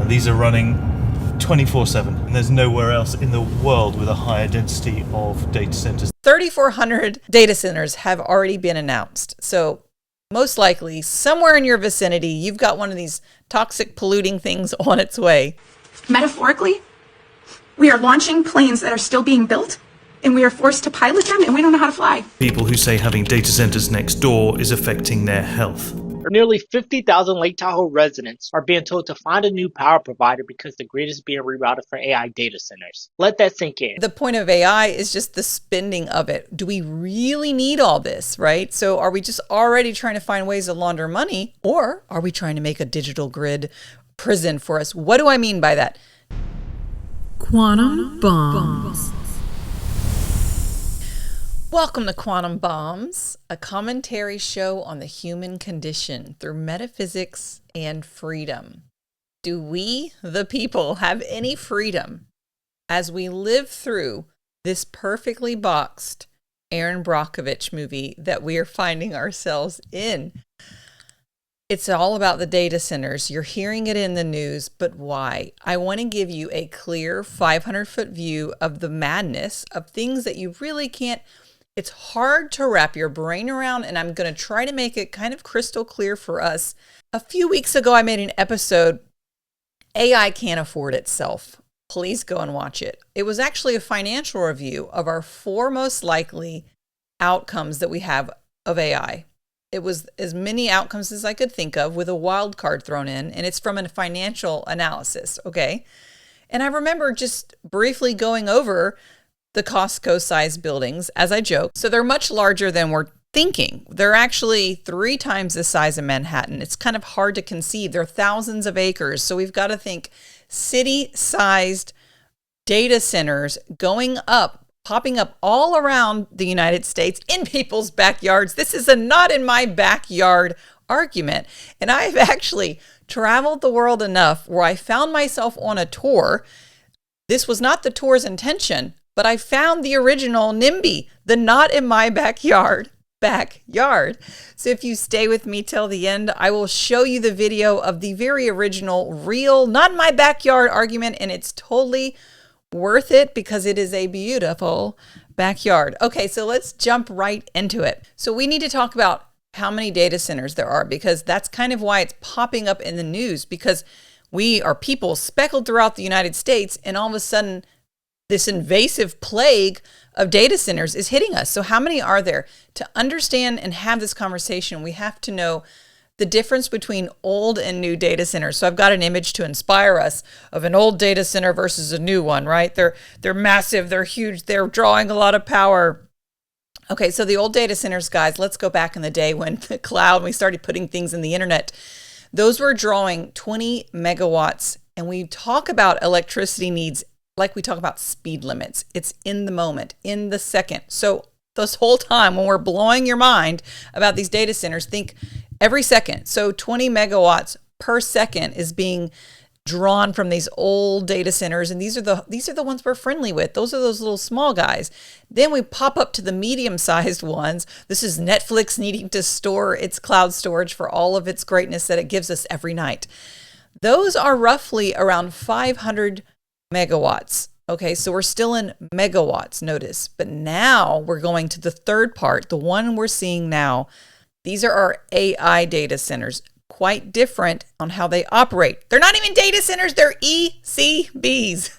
And these are running 24/7, and there's nowhere else in the world with a higher density of data centers. 3,400 data centers have already been announced. So most likely, somewhere in your vicinity, you've got one of these toxic polluting things on its way. Metaphorically, we are launching planes that are still being built, and we are forced to pilot them, and we don't know how to fly. People who say having data centers next door is affecting their health. Nearly 50,000 Lake Tahoe residents are being told to find a new power provider because the grid is being rerouted for AI data centers. Let that sink in. The point of AI is just the spending of it. Do we really need all this, right? So are we just already trying to find ways to launder money, or are we trying to make a digital grid prison for us? What do I mean by that? Quantum Bombs. Welcome to Quantum Bombs, a commentary show on the human condition through metaphysics and freedom. Do we, the people, have any freedom as we live through this perfectly boxed Aaron Brockovich movie that we are finding ourselves in? It's all about the data centers. You're hearing it in the news, but why? I want to give you a clear 500-foot view of the madness of things that you really can't. It's hard to wrap your brain around, and I'm going to try to make it kind of crystal clear for us. A few weeks ago, I made an episode, AI Can't Afford Itself. Please go and watch it. It was actually a financial review of our 4 most likely outcomes that we have of AI. It was as many outcomes as I could think of with a wild card thrown in, and it's from a financial analysis, okay? And I remember just briefly going over the Costco-sized buildings, as I joke. So they're much larger than we're thinking. They're actually 3 times the size of Manhattan. It's kind of hard to conceive. They're thousands of acres. So we've got to think city-sized data centers going up, popping up all around the United States in people's backyards. This is a not in my backyard argument. And I've actually traveled the world enough where I found myself on a tour. This was not the tour's intention, but I found the original NIMBY, the not in my backyard. So if you stay with me till the end, I will show you the video of the very original, real, not in my backyard argument, and it's totally worth it because it is a beautiful backyard. Okay, so let's jump right into it. So we need to talk about how many data centers there are, because that's kind of why it's popping up in the news, because we are people speckled throughout the United States, and all of a sudden, this invasive plague of data centers is hitting us. So how many are there? To understand and have this conversation, we have to know the difference between old and new data centers. So I've got an image to inspire us of an old data center versus a new one, right? They're massive, they're huge, they're drawing a lot of power. Okay, so the old data centers, guys, let's go back in the day when the cloud, we started putting things in the internet. Those were drawing 20 megawatts. And we talk about electricity needs like we talk about speed limits. It's in the moment, in the second. So this whole time when we're blowing your mind about these data centers, think every second. So 20 megawatts per second is being drawn from these old data centers. And these are the ones we're friendly with. Those are those little small guys. Then we pop up to the medium-sized ones. This is Netflix needing to store its cloud storage for all of its greatness that it gives us every night. Those are roughly around 500 megawatts. Okay, so we're still in megawatts, notice. But now we're going to the third part, the one we're seeing now. These are our AI data centers, quite different on how they operate. They're not even data centers, they're ECBs,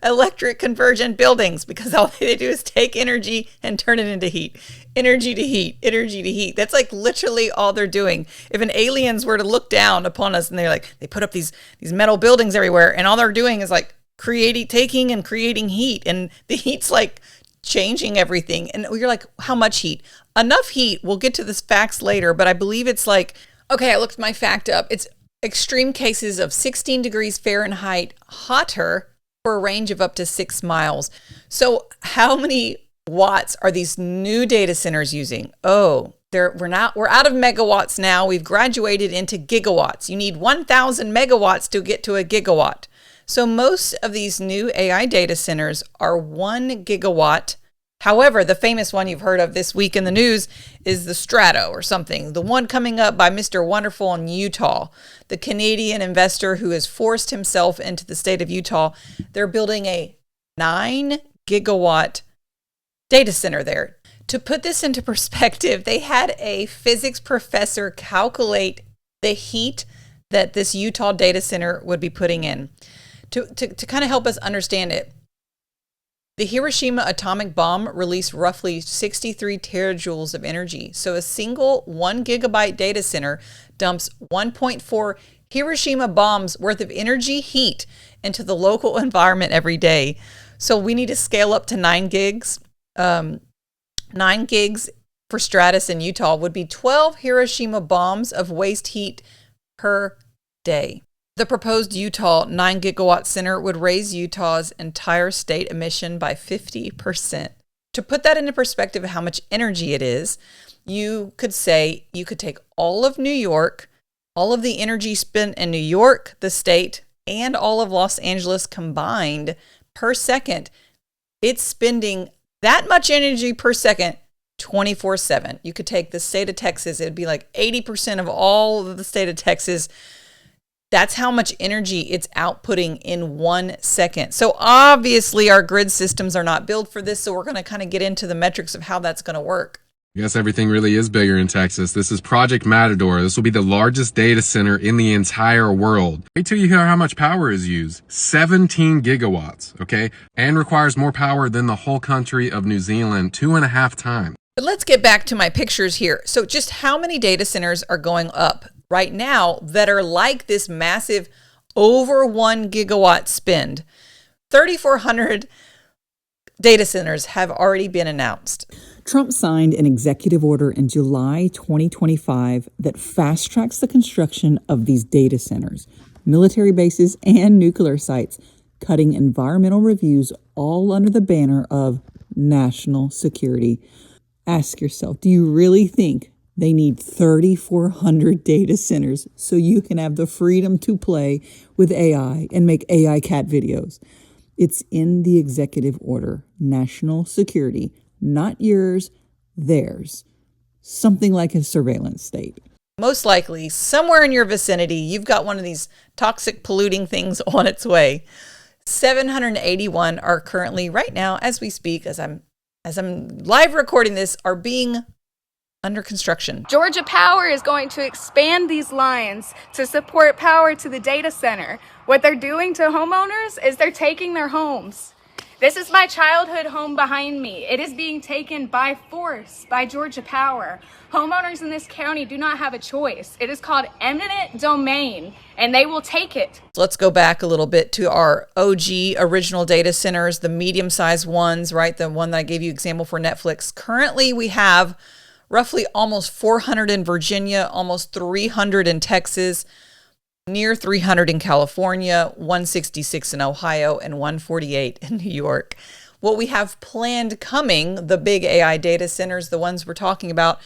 electric conversion buildings, because all they do is take energy and turn it into heat. Energy to heat, energy to heat. That's like literally all they're doing. If an aliens were to look down upon us and they put up these metal buildings everywhere, and all they're doing is like taking and creating heat, and the heat's like changing everything. And you're like, how much heat? Enough heat. We'll get to this facts later, but I believe it's like, okay, I looked my fact up. It's extreme cases of 16 degrees Fahrenheit hotter for a range of up to 6 miles. So how many watts are these new data centers using? Oh, we're out of megawatts now. We've graduated into gigawatts. You need 1,000 megawatts to get to a gigawatt. So most of these new AI data centers are 1 gigawatt However, the famous one you've heard of this week in the news is the Strato or something, the one coming up by Mr. Wonderful in Utah, the Canadian investor who has forced himself into the state of Utah. They're building a 9 gigawatt data center there. To put this into perspective, they had a physics professor calculate the heat that this Utah data center would be putting in. To kind of help us understand it, the Hiroshima atomic bomb released roughly 63 terajoules of energy. So a single 1 gigabyte data center dumps 1.4 Hiroshima bombs worth of energy heat into the local environment every day. So we need to scale up to 9 gigs. 9 gigs for Stratus in Utah would be 12 Hiroshima bombs of waste heat per day. The proposed Utah 9 gigawatt center would raise Utah's entire state emission by 50%. To put that into perspective of how much energy it is, you could say you could take all of New York, all of the energy spent in New York, the state, and all of Los Angeles combined per second. It's spending that much energy per second 24/7. You could take the state of Texas, it'd be like 80% of all of the state of Texas. That's how much energy it's outputting in 1 second. So obviously our grid systems are not built for this. So we're going to kind of get into the metrics of how that's going to work. Yes, everything really is bigger in Texas. This is Project Matador. This will be the largest data center in the entire world. Wait till you hear how much power is used. 17 gigawatts, okay? And requires more power than the whole country of New Zealand 2.5 times. But let's get back to my pictures here. So just how many data centers are going up right now that are like this massive over 1 gigawatt spend? 3,400 data centers have already been announced. Trump signed an executive order in July 2025 that fast-tracks the construction of these data centers, military bases, and nuclear sites, cutting environmental reviews all under the banner of national security. Ask yourself, do you really think they need 3,400 data centers so you can have the freedom to play with AI and make AI cat videos? It's in the executive order, national security, not yours, theirs. Something like a surveillance state. Most likely, somewhere in your vicinity, you've got one of these toxic polluting things on its way. 781 are currently, right now, as we speak, as I'm live recording this, are being under construction. Georgia Power is going to expand these lines to support power to the data center. What they're doing to homeowners is they're taking their homes. This is my childhood home behind me. It is being taken by force by Georgia Power. Homeowners in this county do not have a choice. It is called eminent domain, and they will take it. Let's go back a little bit to our OG original data centers, the medium-sized ones, right? The one that I gave you example for Netflix. Currently, we have roughly almost 400 in Virginia, almost 300 in Texas, near 300 in California, 166 in Ohio, and 148 in New York. What we have planned coming, the big AI data centers, the ones we're talking about,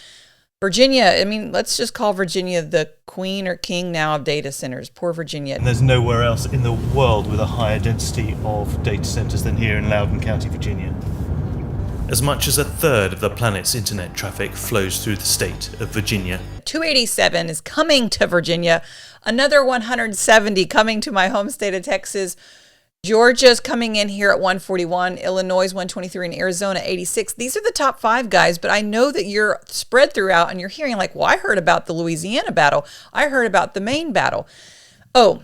Virginia, I mean, let's just call Virginia the queen or king now of data centers. Poor Virginia. And there's nowhere else in the world with a higher density of data centers than here in Loudoun County, Virginia. As much as a third of the planet's internet traffic flows through the state of Virginia. 287 is coming to Virginia. Another 170 coming to my home state of Texas. Georgia's coming in here at 141. Illinois 123 and Arizona 86. These are the top 5 guys, but I know that you're spread throughout and you're hearing like, well, I heard about the Louisiana battle. I heard about the Maine battle. Oh,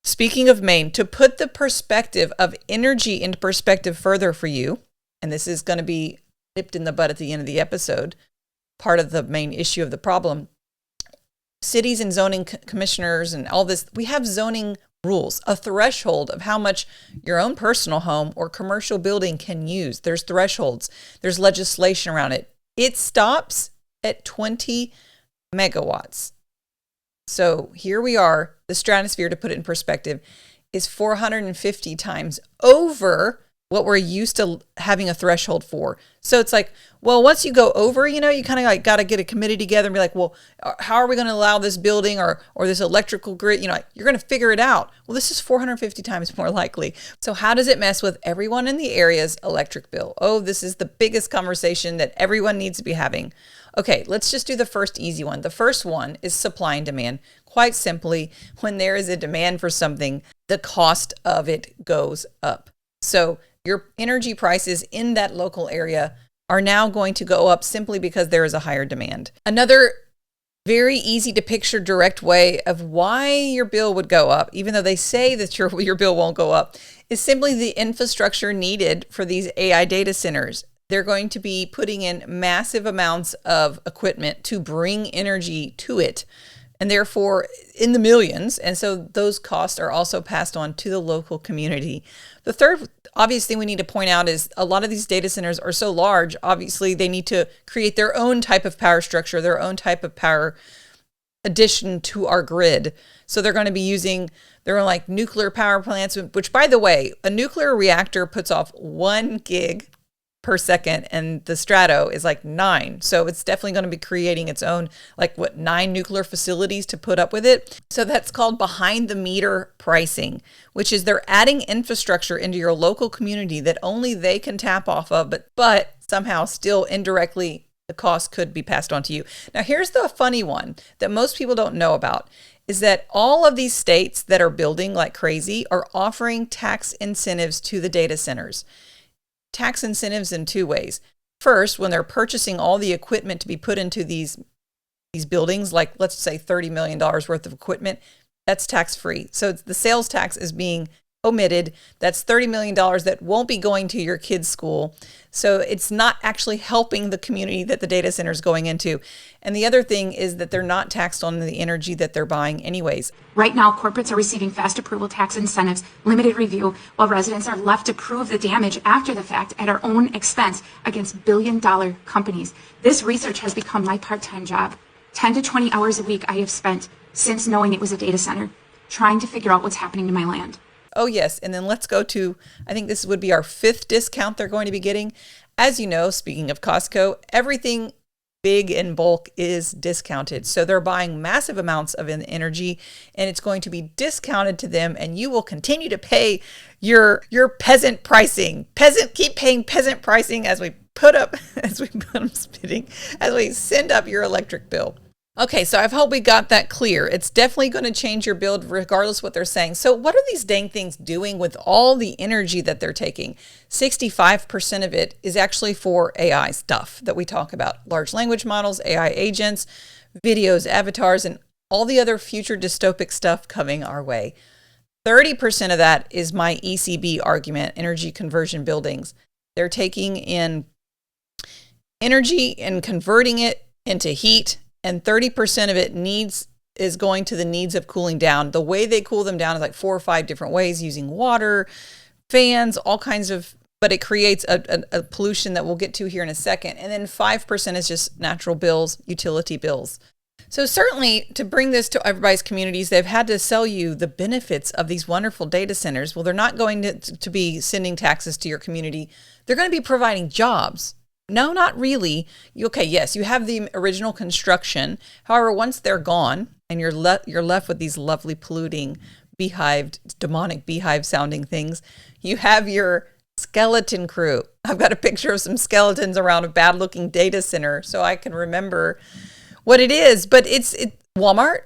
speaking of Maine, to put the perspective of energy into perspective further for you, and this is going to be nipped in the bud at the end of the episode, part of the main issue of the problem. Cities and zoning commissioners and all this, we have zoning rules, a threshold of how much your own personal home or commercial building can use. There's thresholds. There's legislation around it. It stops at 20 megawatts. So here we are. The stratosphere, to put it in perspective, is 450 times over what we're used to having a threshold for. So it's like, well, once you go over, you kind of like got to get a committee together and be like, well, how are we going to allow this building or this electrical grid? You're going to figure it out. Well, this is 450 times more likely. So how does it mess with everyone in the area's electric bill? Oh, this is the biggest conversation that everyone needs to be having. Okay, let's just do the first easy one. The first one is supply and demand. Quite simply, when there is a demand for something, the cost of it goes up. So your energy prices in that local area are now going to go up simply because there is a higher demand. Another very easy to picture direct way of why your bill would go up, even though they say that your bill won't go up, is simply the infrastructure needed for these AI data centers. They're going to be putting in massive amounts of equipment to bring energy to it, and therefore in the millions. And so those costs are also passed on to the local community. The third obvious thing we need to point out is a lot of these data centers are so large, obviously they need to create their own type of power structure, their own type of power addition to our grid. So they're going to be using their own like nuclear power plants, which by the way, a nuclear reactor puts off 1 gig per second, and the strato is like 9. So it's definitely going to be creating its own, 9 nuclear facilities to put up with it. So that's called behind the meter pricing, which is they're adding infrastructure into your local community that only they can tap off of, but somehow still indirectly the cost could be passed on to you. Now, here's the funny one that most people don't know about is that all of these states that are building like crazy are offering tax incentives to the data centers. Tax incentives in 2 ways. First, when they're purchasing all the equipment to be put into these buildings, like let's say $30 million worth of equipment, that's tax free. So the sales tax is being omitted. That's $30 million that won't be going to your kid's school. So it's not actually helping the community that the data center is going into. And the other thing is that they're not taxed on the energy that they're buying anyways. Right now, corporates are receiving fast approval tax incentives, limited review, while residents are left to prove the damage after the fact at our own expense against billion-dollar companies. This research has become my part-time job. 10 to 20 hours a week I have spent since knowing it was a data center, trying to figure out what's happening to my land. Oh, yes. And then let's go to, I think this would be our 5th discount they're going to be getting. As you know, speaking of Costco, everything big in bulk is discounted. So they're buying massive amounts of energy and it's going to be discounted to them, and you will continue to pay your peasant pricing. Keep paying peasant pricing as we send up your electric bill. Okay, so I hope we got that clear. It's definitely going to change your bill regardless of what they're saying. So what are these dang things doing with all the energy that they're taking? 65% of it is actually for AI stuff that we talk about. Large language models, AI agents, videos, avatars, and all the other future dystopic stuff coming our way. 30% of that is my ECB argument, energy conversion buildings. They're taking in energy and converting it into heat, and 30% of it is going to the needs of cooling down. The way they cool them down is like 4 or 5 different ways, using water, fans, all kinds of, but it creates a pollution that we'll get to here in a second. And then 5% is just natural bills, utility bills. So certainly to bring this to everybody's communities, they've had to sell you the benefits of these wonderful data centers. Well, they're not going to be sending taxes to your community. They're going to be providing jobs. No, not really. Okay, yes, you have the original construction. However, once they're gone and you're left with these lovely polluting demonic beehive sounding things, you have your skeleton crew. I've got a picture of some skeletons around a bad looking data center so I can remember what it is. But every Walmart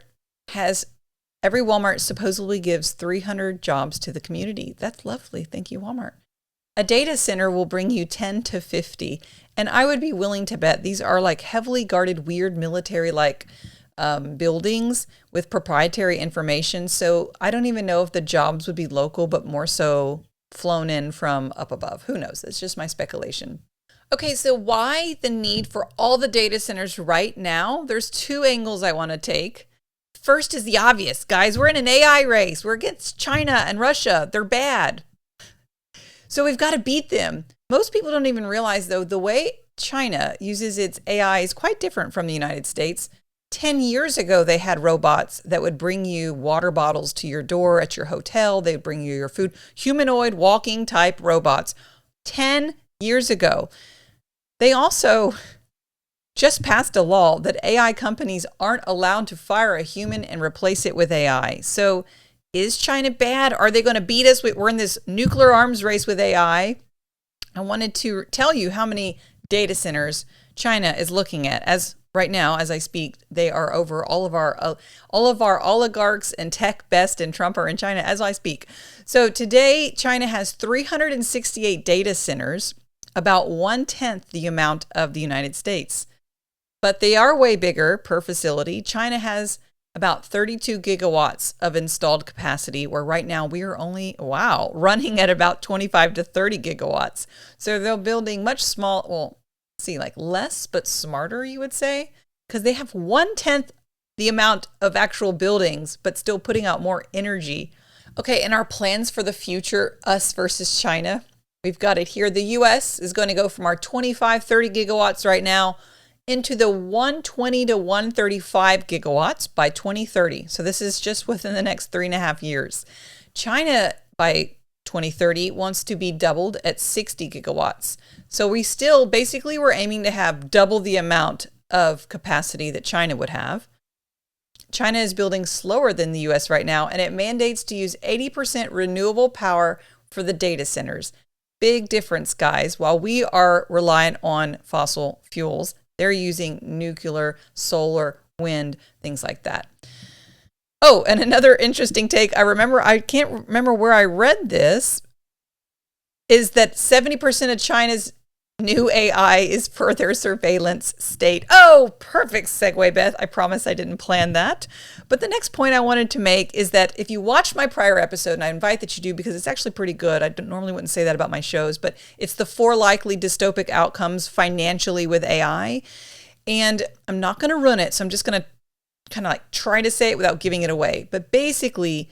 supposedly gives 300 jobs to the community. That's lovely. Thank you, Walmart. A data center will bring you 10 to 50. And I would be willing to bet these are like heavily guarded, weird military-like buildings with proprietary information. So I don't even know if the jobs would be local, but more so flown in from up above. Who knows? It's just my speculation. Okay, so why the need for all the data centers right now? There's 2 angles I want to take. First is the obvious. Guys, we're in an AI race. We're against China and Russia. They're bad. So we've got to beat them. Most people don't even realize, though, the way China uses its AI is quite different from the United States. 10 years ago, they had robots that would bring you water bottles to your door at your hotel. They'd bring you your food. Humanoid walking type robots. 10 years ago. They also just passed a law that AI companies aren't allowed to fire a human and replace it with AI. So is China bad? Are they going to beat us? We're in this nuclear arms race with AI. I wanted to tell you how many data centers China is looking at. As right now, as I speak, they are over all of our oligarchs and tech best and Trump are in China as I speak. So today, China has 368 data centers, about 1/10 the amount of the United States. But they are way bigger per facility. China has about 32 gigawatts of installed capacity, where right now we are only, running at about 25 to 30 gigawatts. So they're building much less, but smarter, you would say, because they have 1/10 the amount of actual buildings, but still putting out more energy. Okay, and our plans for the future, us versus China, we've got it here. The US is going to go from our 25, 30 gigawatts right now into the 120 to 135 gigawatts by 2030. So this is just within the next 3.5 years. China, by 2030, wants to be doubled at 60 gigawatts. So we're aiming to have double the amount of capacity that China would have. China is building slower than the US right now, and it mandates to use 80% renewable power for the data centers. Big difference, guys. While we are reliant on fossil fuels, they're using nuclear, solar, wind, things like that. Oh, and another interesting take, I can't remember where I read this, is that 70% of China's new AI is for their surveillance state. Oh, perfect segue, Beth. I promise I didn't plan that. But the next point I wanted to make is that if you watch my prior episode, and I invite that you do because it's actually pretty good. I normally wouldn't say that about my shows, but it's the 4 likely dystopic outcomes financially with AI. And I'm not going to run it, so I'm just going to kind of try to say it without giving it away. But basically,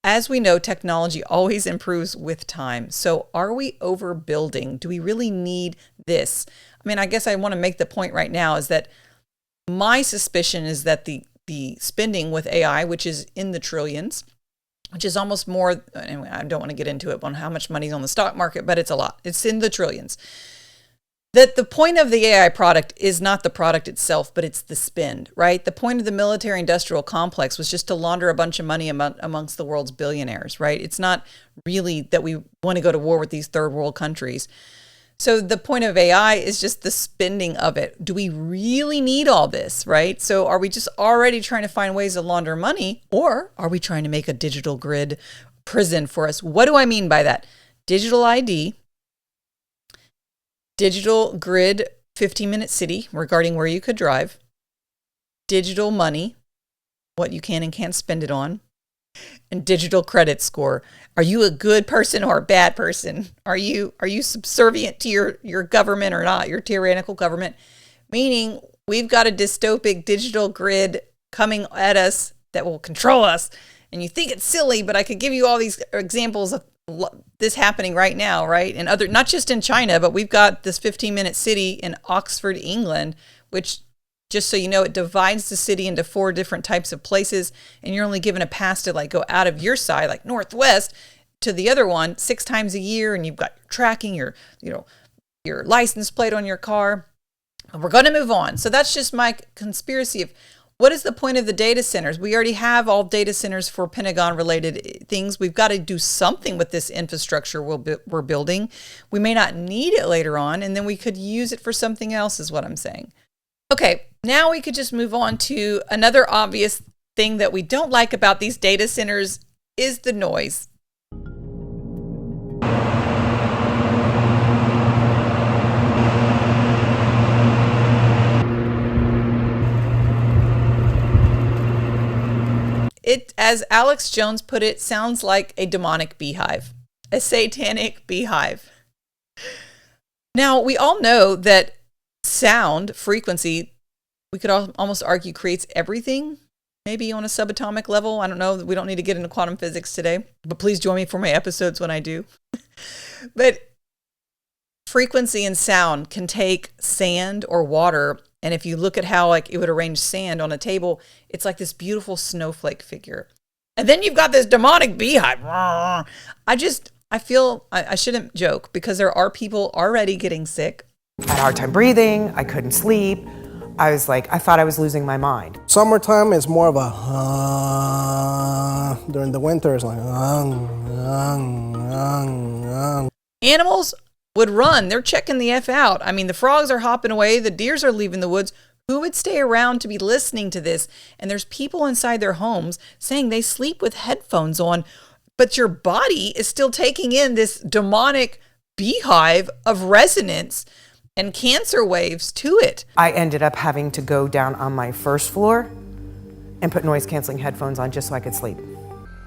as we know, technology always improves with time. So are we overbuilding? Do we really need this? I mean, I guess I want to make the point right now is that my suspicion is that the spending with AI, which is in the trillions, which is almost more, anyway, I don't want to get into it on how much money is on the stock market, but it's a lot. It's in the trillions. That the point of the AI product is not the product itself, but it's the spend, right? The point of the military industrial complex was just to launder a bunch of money amongst the world's billionaires, right? It's not really that we want to go to war with these third world countries. So the point of AI is just the spending of it. Do we really need all this, right? So are we just already trying to find ways to launder money, or are we trying to make a digital grid prison for us? What do I mean by that? Digital ID, digital grid 15-minute city regarding where you could drive, digital money, what you can and can't spend it on, and digital credit score. Are you a good person or a bad person? Are you subservient to your government or not, your tyrannical government? Meaning we've got a dystopic digital grid coming at us that will control us. And you think it's silly, but I could give you all these examples of this happening right now, right? And not just in China, but we've got this 15-minute city in Oxford, England, which, just so you know, it divides the city into 4 different types of places, and you're only given a pass to go out of your side, like northwest, to the other one 6 times a year, and you've got your tracking, your license plate on your car. And we're going to move on. So that's just my conspiracy of what is the point of the data centers? We already have all data centers for Pentagon-related things. We've got to do something with this infrastructure we're building. We may not need it later on, and then we could use it for something else, is what I'm saying. Okay, now we could just move on to another obvious thing that we don't like about these data centers is the noise. It, as Alex Jones put it, sounds like a demonic beehive, a satanic beehive. Now, we all know that sound frequency, we could almost argue, creates everything, maybe on a subatomic level. I don't know. We don't need to get into quantum physics today, but please join me for my episodes when I do. But frequency and sound can take sand or water, and if you look at how it would arrange sand on a table, it's like this beautiful snowflake figure. And then you've got this demonic beehive. I I feel I shouldn't joke because there are people already getting sick. I had a hard time breathing. I couldn't sleep. I thought I was losing my mind. Summertime is more of a during the winter it's like Animals would run. They're checking the F out. I mean, the frogs are hopping away. The deers are leaving the woods. Who would stay around to be listening to this? And there's people inside their homes saying they sleep with headphones on, but your body is still taking in this demonic beehive of resonance and cancer waves to it. I ended up having to go down on my first floor and put noise-canceling headphones on just so I could sleep.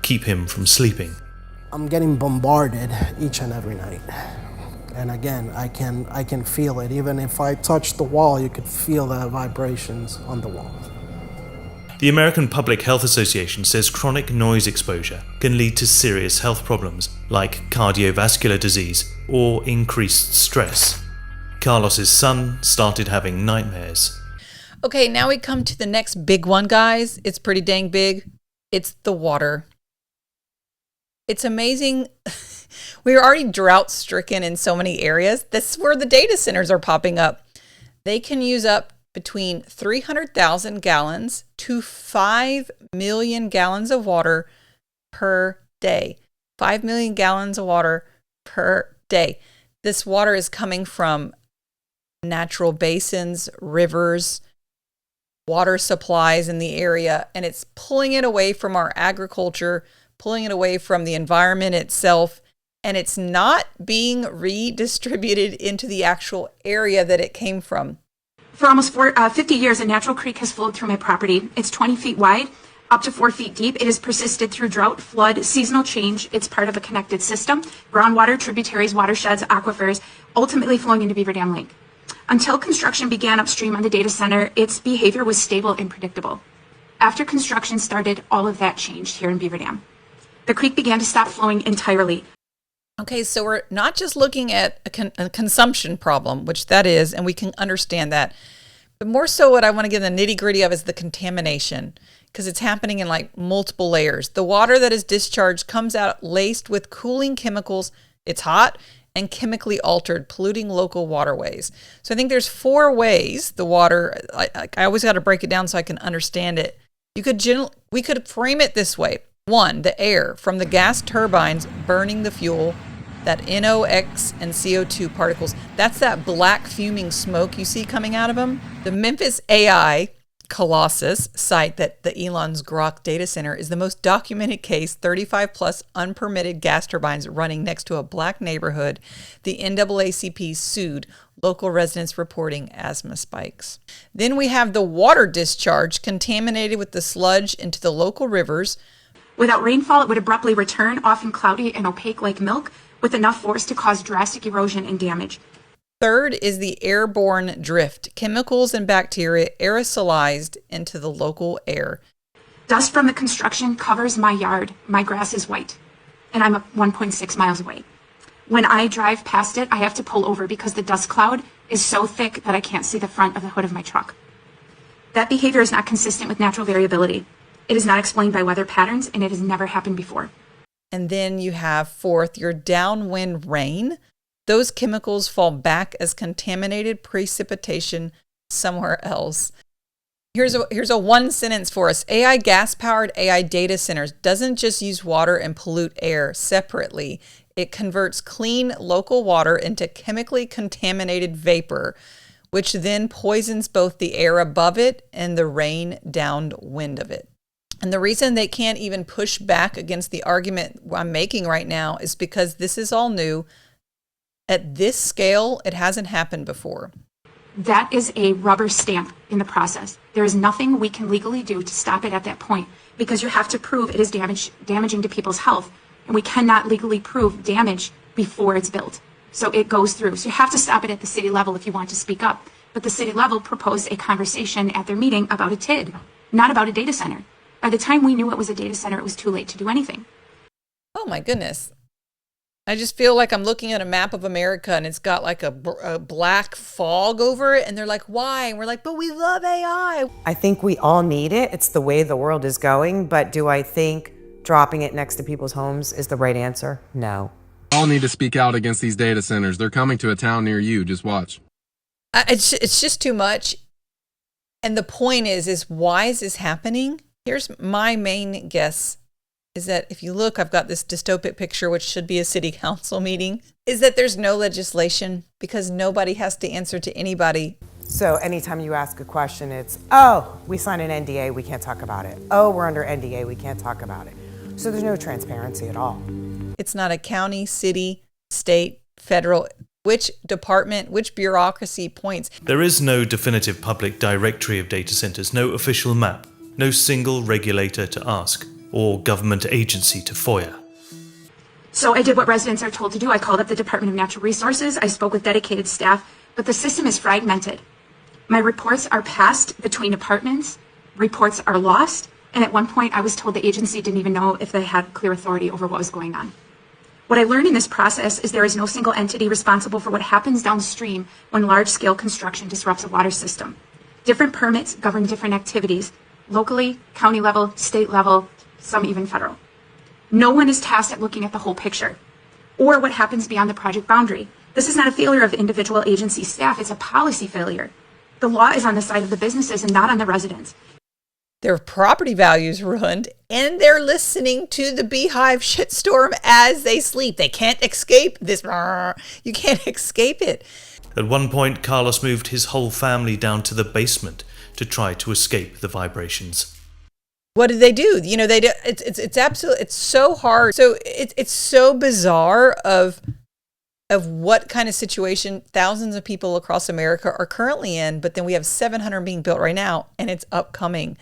Keep him from sleeping. I'm getting bombarded each and every night. And again, I can feel it. Even if I touch the wall, you could feel the vibrations on the wall. The American Public Health Association says chronic noise exposure can lead to serious health problems like cardiovascular disease or increased stress. Carlos's son started having nightmares. Okay, now we come to the next big one, guys. It's pretty dang big. It's the water. It's amazing. We are already drought-stricken in so many areas. This is where the data centers are popping up. They can use up between 300,000 gallons to 5 million gallons of water per day. 5 million gallons of water per day. This water is coming from natural basins, rivers, water supplies in the area, and it's pulling it away from our agriculture, pulling it away from the environment itself, and it's not being redistributed into the actual area that it came from. For almost 50 years, a natural creek has flowed through my property. It's 20 feet wide, up to 4 feet deep. It has persisted through drought, flood, seasonal change. It's part of a connected system. Groundwater, tributaries, watersheds, aquifers, ultimately flowing into Beaver Dam Lake. Until construction began upstream on the data center, its behavior was stable and predictable. After construction started, all of that changed here in Beaver Dam. The creek began to stop flowing entirely. Okay, so we're not just looking at a consumption problem, which that is, and we can understand that. But more so what I want to get in the nitty gritty of is the contamination, because it's happening in like multiple layers. The water that is discharged comes out laced with cooling chemicals. It's hot and chemically altered, polluting local waterways. So I think there's 4 ways the water, I always got to break it down so I can understand it. We could frame it this way. 1, the air from the gas turbines burning the fuel, that NOx and CO2 particles. That's that black fuming smoke you see coming out of them. The Memphis AI Colossus site that the Elon's Grok data center is the most documented case, 35 plus unpermitted gas turbines running next to a black neighborhood. The NAACP sued, local residents reporting asthma spikes. Then we have the water discharge contaminated with the sludge into the local rivers. Without rainfall, it would abruptly return, often cloudy and opaque like milk, with enough force to cause drastic erosion and damage. Third is the airborne drift, chemicals and bacteria aerosolized into the local air. Dust from the construction covers my yard. My grass is white, and I'm 1.6 miles away. When I drive past it, I have to pull over because the dust cloud is so thick that I can't see the front of the hood of my truck. That behavior is not consistent with natural variability. It is not explained by weather patterns, and it has never happened before. And then you have 4th, your downwind rain. Those chemicals fall back as contaminated precipitation somewhere else. Here's a one sentence for us. AI gas-powered AI data centers doesn't just use water and pollute air separately. It converts clean local water into chemically contaminated vapor, which then poisons both the air above it and the rain downwind of it. And the reason they can't even push back against the argument I'm making right now is because this is all new. At this scale, it hasn't happened before. That is a rubber stamp in the process. There is nothing we can legally do to stop it at that point because you have to prove it is damaging to people's health. And we cannot legally prove damage before it's built. So it goes through. So you have to stop it at the city level if you want to speak up. But the city level proposed a conversation at their meeting about a TID, not about a data center. By the time we knew it was a data center, it was too late to do anything. Oh my goodness. I just feel like I'm looking at a map of America and it's got like a black fog over it. And they're like, why? And we're like, but we love AI. I think we all need it. It's the way the world is going. But do I think dropping it next to people's homes is the right answer? No. All need to speak out against these data centers. They're coming to a town near you. Just watch. It's just too much. And the point is why is this happening? Here's my main guess is that if you look, I've got this dystopic picture, which should be a city council meeting, is that there's no legislation because nobody has to answer to anybody. So anytime you ask a question, it's, oh, we signed an NDA, we can't talk about it. Oh, we're under NDA, we can't talk about it. So there's no transparency at all. It's not a county, city, state, federal, which department, which bureaucracy points. There is no definitive public directory of data centers, no official map, no single regulator to ask, or government agency to FOIA. So I did what residents are told to do. I called up the Department of Natural Resources. I spoke with dedicated staff, but the system is fragmented. My reports are passed between departments, reports are lost, and at one point I was told the agency didn't even know if they had clear authority over what was going on. What I learned in this process is there is no single entity responsible for what happens downstream when large-scale construction disrupts a water system. Different permits govern different activities, locally, county level, state level, some even federal. No one is tasked at looking at the whole picture or what happens beyond the project boundary. This is not a failure of individual agency staff, it's a policy failure. The law is on the side of the businesses and not on the residents. Their property values ruined, and they're listening to the beehive shitstorm as they sleep. They can't escape this. You can't escape it. At one point, Carlos moved his whole family down to the basement to try to escape the vibrations. What did they do? You know, they do. It's absolutely. It's so hard. So it's so bizarre of what kind of situation thousands of people across America are currently in, but then we have 700 being built right now, and it's upcoming.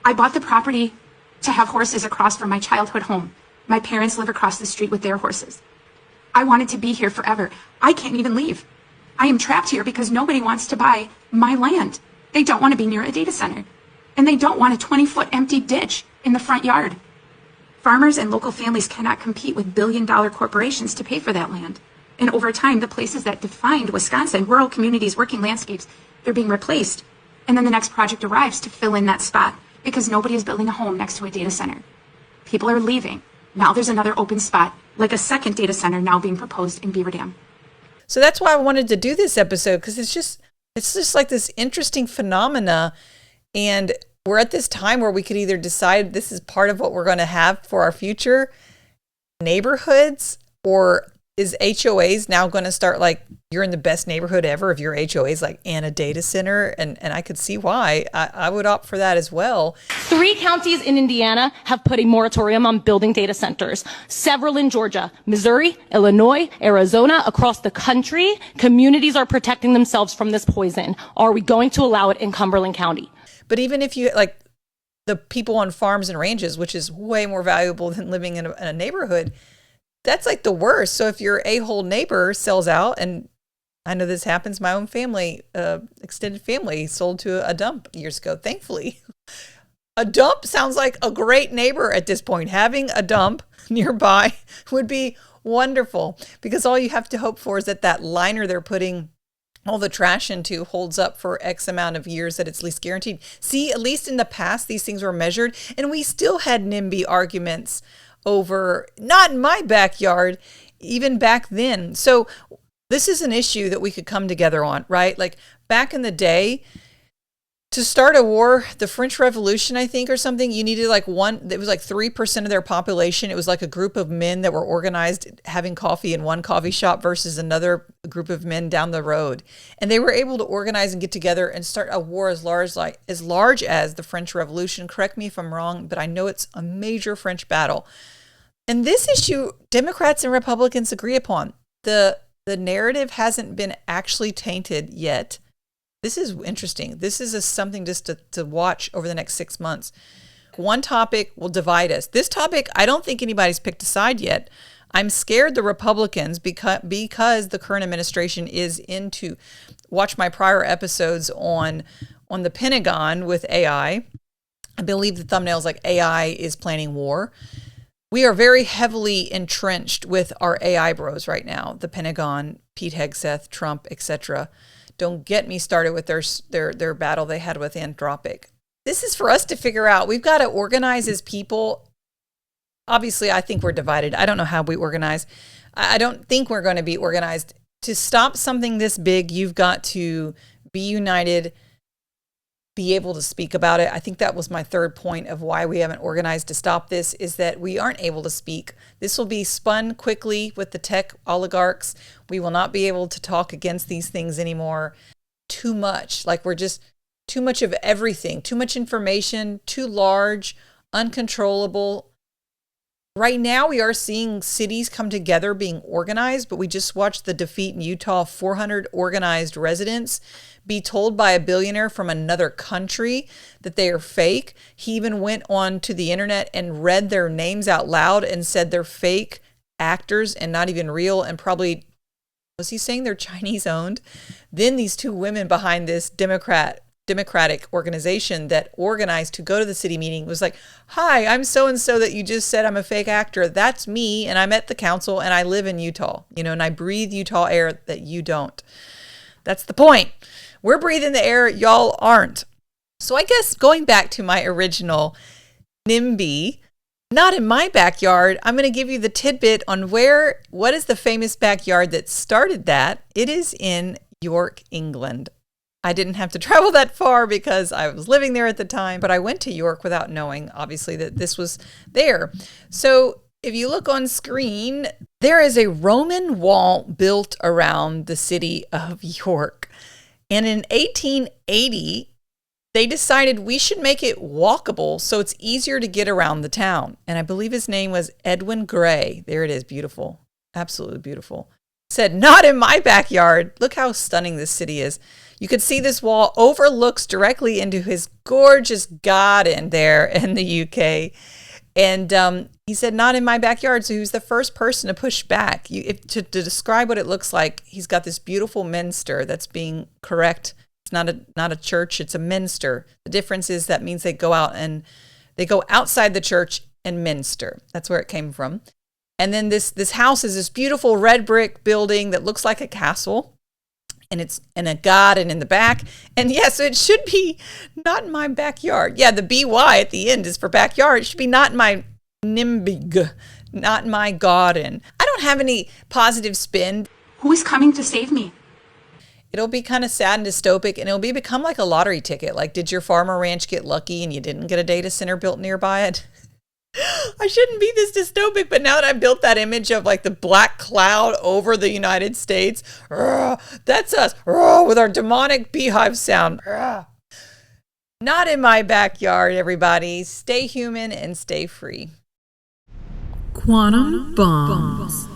I bought the property to have horses across from my childhood home. My parents live across the street with their horses. I wanted to be here forever. I can't even leave. I am trapped here because nobody wants to buy my land. They don't want to be near a data center. And they don't want a 20-foot empty ditch in the front yard. Farmers and local families cannot compete with billion-dollar corporations to pay for that land. And over time, the places that defined Wisconsin, rural communities, working landscapes, they're being replaced. And then the next project arrives to fill in that spot because nobody is building a home next to a data center. People are leaving. Now there's another open spot, like a second data center now being proposed in Beaver Dam. So that's why I wanted to do this episode, because it's just like this interesting phenomena. And we're at this time where we could either decide this is part of what we're going to have for our future neighborhoods, or is HOAs now going to start like, you're in the best neighborhood ever if your HOA is like in a data center? And I could see why. I would opt for that as well. 3 counties in Indiana have put a moratorium on building data centers. Several in Georgia, Missouri, Illinois, Arizona, across the country. Communities are protecting themselves from this poison. Are we going to allow it in Cumberland County? But even if you like the people on farms and ranges, which is way more valuable than living in a neighborhood, that's like the worst. So if your a-hole neighbor sells out, and I know this happens, my own family, extended family sold to a dump years ago, thankfully. A dump sounds like a great neighbor at this point. Having a dump nearby would be wonderful, because all you have to hope for is that liner they're putting all the trash into holds up for X amount of years, that it's least guaranteed. See, at least in the past, these things were measured, and we still had NIMBY arguments over, not in my backyard, even back then. So this is an issue that we could come together on, right? Like back in the day, to start a war, the French Revolution, I think, or something, you needed like it was like 3% of their population. It was like a group of men that were organized having coffee in one coffee shop versus another group of men down the road. And they were able to organize and get together and start a war as large as the French Revolution. Correct me if I'm wrong, but I know it's a major French battle. And this issue, Democrats and Republicans agree upon. The narrative hasn't been actually tainted yet. This is interesting. This is something just to watch over the next 6 months. One topic will divide us. This topic, I don't think anybody's picked a side yet. I'm scared the Republicans, because the current administration is into, watch my prior episodes on the Pentagon with AI. I believe the thumbnail is like AI is planning war. We are very heavily entrenched with our AI bros right now. The Pentagon, Pete Hegseth, Trump, etc. Don't get me started with their battle they had with Anthropic. This is for us to figure out. We've got to organize as people. Obviously, I think we're divided. I don't know how we organize. I don't think we're going to be organized. To stop something this big, you've got to be united, be able to speak about it. I think that was my third point of why we haven't organized to stop this, is that we aren't able to speak. This will be spun quickly with the tech oligarchs. We will not be able to talk against these things anymore. Too much. Like, we're just too much of everything, too much information, too large, uncontrollable. Right now, we are seeing cities come together being organized, but we just watched the defeat in Utah, 400 organized residents be told by a billionaire from another country that they are fake. He even went on to the internet and read their names out loud and said they're fake actors and not even real, and probably, was he saying they're Chinese owned? Then these two women behind this Democratic organization that organized to go to the city meeting was like, hi, I'm so-and-so that you just said I'm a fake actor. That's me, and I'm at the council, and I live in Utah, and I breathe Utah air that you don't. That's the point. We're breathing the air, y'all aren't. So I guess going back to my original NIMBY, not in my backyard, I'm going to give you the tidbit on what is the famous backyard that started that. It is in York, England. I didn't have to travel that far because I was living there at the time, but I went to York without knowing, obviously, that this was there. So if you look on screen, there is a Roman wall built around the city of York. And in 1880, they decided we should make it walkable so it's easier to get around the town. And I believe his name was Edwin Gray. There it is, beautiful, absolutely beautiful. Said, not in my backyard. Look how stunning this city is. You could see this wall overlooks directly into his gorgeous garden there in the UK. And he said, not in my backyard. So he was the first person to push back. To describe what it looks like, he's got this beautiful minster that's being correct. It's not a church, it's a minster. The difference is that means they go outside the church and minster. That's where it came from. And then this house is this beautiful red brick building that looks like a castle. And it's in a garden in the back. And so it should be not in my backyard. Yeah, the BY at the end is for backyard. It should be not in my NIMBY, not in my garden. I don't have any positive spin. Who is coming to save me? It'll be kind of sad and dystopic, and it'll become like a lottery ticket. Like, did your farmer ranch get lucky and you didn't get a data center built nearby it? I shouldn't be this dystopic, but now that I built that image of like the black cloud over the United States, that's us with our demonic beehive sound. Not in my backyard, everybody. Stay human and stay free. Quantum Bombs.